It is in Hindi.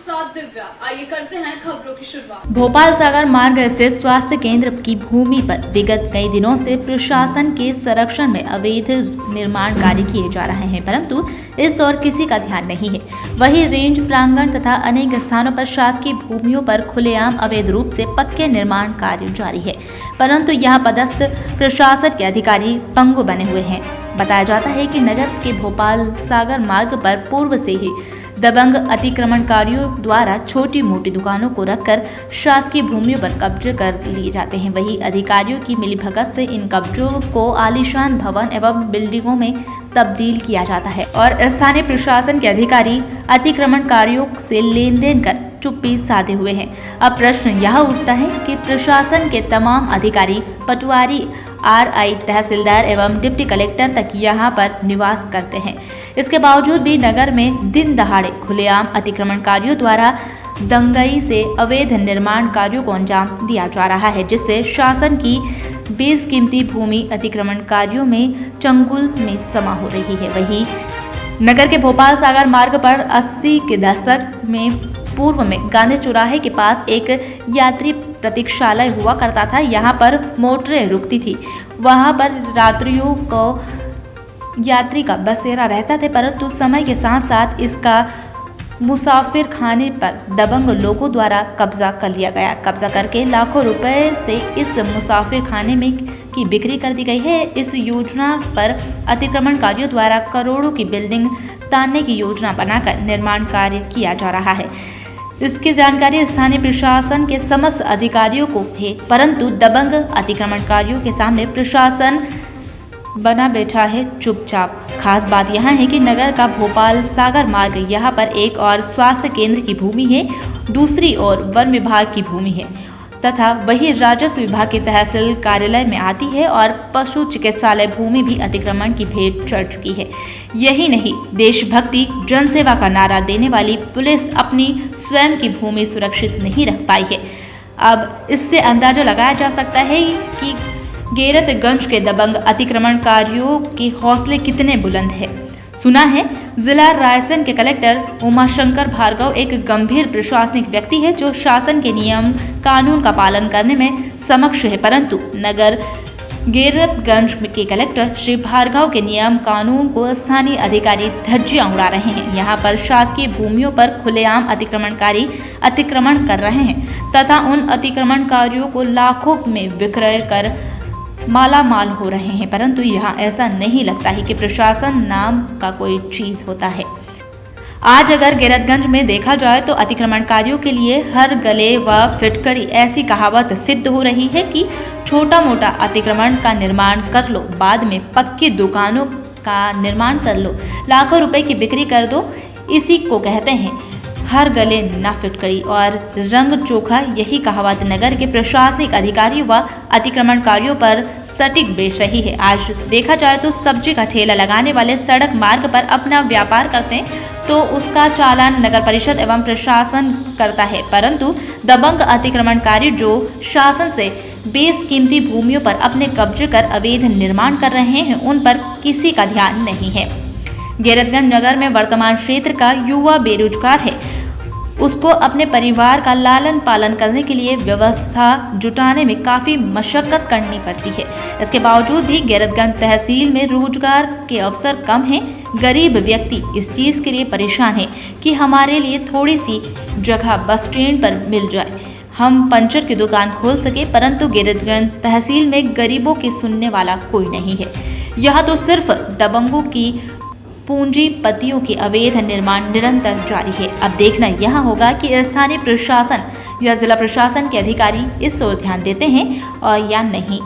साथ दिव्या। आइए करते हैं खबरों की शुरुआत। भोपाल सागर मार्ग स्थित स्वास्थ्य केंद्र की भूमि पर विगत कई दिनों से प्रशासन के संरक्षण में अवैध निर्माण कार्य किए जा रहे हैं, परंतु इस ओर किसी का ध्यान नहीं है। वहीं रेंज प्रांगण तथा अनेक स्थानों पर शासकीय भूमियों पर खुलेआम अवैध रूप से पक्के निर्माण कार्य जारी है, परंतु यहाँ पदस्थ प्रशासन के अधिकारी पंगु बने हुए हैं। बताया जाता है कि नगर के भोपाल सागर मार्ग पर पूर्व से ही दबंग अतिक्रमणकारियों द्वारा छोटी मोटी दुकानों को रखकर शासकीय भूमियों पर कब्जे कर लिए जाते हैं। वहीं अधिकारियों की मिलीभगत से इन कब्जों को आलीशान भवन एवं बिल्डिंगों में तब्दील किया जाता है और स्थानीय प्रशासन के अधिकारी अतिक्रमणकारियों से लेन देन कर चुप्पी साधे हुए हैं। अब प्रश्न यह उठता है कि प्रशासन के तमाम अधिकारी, पटवारी, आरआई, तहसीलदार एवं डिप्टी कलेक्टर तक यहां पर निवास करते हैं। इसके बावजूद भी नगर में दिन दहाड़े खुलेआम अतिक्रमणकारियों द्वारा दंगई से अवैध निर्माण कार्यों को अंजाम दिया जा रहा है, जिससे शासन की बेशकीमती भूमि अतिक्रमणकारियों में चंगुल में समा हो रही है। वहीं नगर के भोपाल सागर मार्ग पर 80 के दशक में पूर्व में गांधी चौराहे के पास एक यात्री प्रतीक्षालय हुआ करता था। यहाँ पर मोटरें रुकती थी, वहाँ पर रात्रियों को यात्री का बसेरा रहता थे, परंतु समय के साथ साथ इसका मुसाफिर खाने पर दबंग लोगों द्वारा कब्जा कर लिया गया। कब्जा करके लाखों रुपए से इस मुसाफिर खाने में की बिक्री कर दी गई है। इस योजना पर अतिक्रमणकारियों द्वारा करोड़ों की बिल्डिंग तानने की योजना बनाकर निर्माण कार्य किया जा रहा है। इसकी जानकारी स्थानीय प्रशासन के समस्त अधिकारियों को है, परंतु दबंग अतिक्रमणकारियों के सामने प्रशासन बना बैठा है चुपचाप। खास बात यह है कि नगर का भोपाल सागर मार्ग, यहाँ पर एक और स्वास्थ्य केंद्र की भूमि है, दूसरी ओर वन विभाग की भूमि है तथा वही राजस्व विभाग के तहसील कार्यालय में आती है और पशु चिकित्सालय भूमि भी अतिक्रमण की भेंट चढ़ चुकी है। यही नहीं, देशभक्ति जनसेवा का नारा देने वाली पुलिस अपनी स्वयं की भूमि सुरक्षित नहीं रख पाई है। अब इससे अंदाजा लगाया जा सकता है कि गैरतगंज के दबंग अतिक्रमणकारियों के हौसले कितने बुलंद है। सुना है जिला रायसेन के कलेक्टर उमाशंकर भार्गव एक गंभीर प्रशासनिक व्यक्ति है जो शासन के नियम कानून का पालन करने में समक्ष है, परंतु नगर गैरतगंज के कलेक्टर श्री भार्गव के नियम कानून को स्थानीय अधिकारी धज्जियां उड़ा रहे हैं। यहाँ पर शासकीय भूमियों पर खुलेआम अतिक्रमणकारी अतिक्रमण कर रहे हैं तथा उन अतिक्रमणकारियों को लाखों में विक्रय कर माला माल हो रहे हैं, परंतु यहाँ ऐसा नहीं लगता है कि प्रशासन नाम का कोई चीज होता है। आज अगर गैरतगंज में देखा जाए तो अतिक्रमणकारियों के लिए हर गले व फिटकड़ी ऐसी कहावत सिद्ध हो रही है कि छोटा मोटा अतिक्रमण का निर्माण कर लो, बाद में पक्की दुकानों का निर्माण कर लो, लाखों रुपए की बिक्री कर दो। इसी को कहते हैं हर गले ना फिटकड़ी और रंग चोखा। यही कहावत नगर के प्रशासनिक अधिकारी व अतिक्रमणकारियों पर सटीक बेच रही है। आज देखा जाए तो सब्जी का ठेला लगाने वाले सड़क मार्ग पर अपना व्यापार करते हैं तो उसका चालान नगर परिषद एवं प्रशासन करता है, परंतु दबंग अतिक्रमणकारी जो शासन से बेशकीमती भूमियों पर अपने कब्जे कर अवैध निर्माण कर रहे हैं, उन पर किसी का ध्यान नहीं है। गैरतगंज नगर में वर्तमान क्षेत्र का युवा बेरोजगार है, उसको अपने परिवार का लालन पालन करने के लिए व्यवस्था जुटाने में काफ़ी मशक्कत करनी पड़ती है। इसके बावजूद भी गैरतगंज तहसील में रोजगार के अवसर कम हैं। गरीब व्यक्ति इस चीज़ के लिए परेशान है कि हमारे लिए थोड़ी सी जगह बस स्टैंड पर मिल जाए, हम पंचर की दुकान खोल सके, परंतु गैरतगंज तहसील में गरीबों की सुनने वाला कोई नहीं है। यह तो सिर्फ दबंगों की पूंजीपतियों के अवैध निर्माण निरंतर जारी है। अब देखना यह होगा कि स्थानीय प्रशासन या जिला प्रशासन के अधिकारी इस ओर ध्यान देते हैं और या नहीं।